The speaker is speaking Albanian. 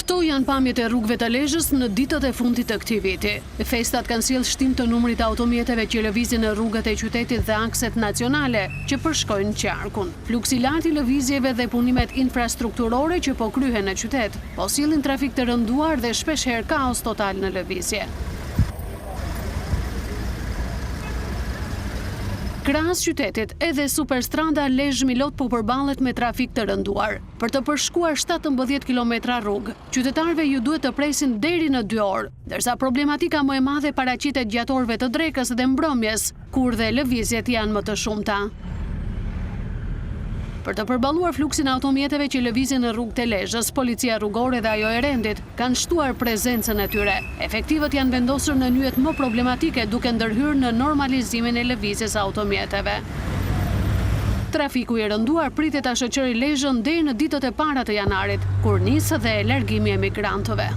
Këto janë pamjet e rrugëve të Lezhës në ditët e fundit të këtij viti. Festat kanë sjellë shtim të numrit të automjeteve që lëvizin në rrugët e qytetit dhe akset nacionale që përshkojnë qarkun. Fluksi i lartë i lëvizjeve dhe punimet infrastrukturore që po kryhen në qytet, po sjellin trafik të rënduar dhe shpeshherë kaos total në lëvizje. Krahas qytetit, edhe superstrada Lezhë-Milot po përballet me trafik të rënduar. Për të përshkuar 17 kilometra rrugë, qytetarëve ju duhet të presin deri në 2 orë, ndërsa problematika më e madhe paraqitet gjatë orëve të drekës dhe mbrëmjes, kur dhe lëvizjet janë më të shumta. Për të përballuar fluksin e automjeteve që lëvizin në rrugët e Lezhës, policia rrugore dhe ajo e rendit kanë shtuar prezencën e tyre. Efektivët janë vendosur në nyjet më problematike duke ndërhyrë në normalizimin e lëvizjes së automjeteve. Trafiku i rënduar pritet ta shoqërojë Lezhën deri në ditët e para të janarit, kur nis dhe largimi i emigrantëve.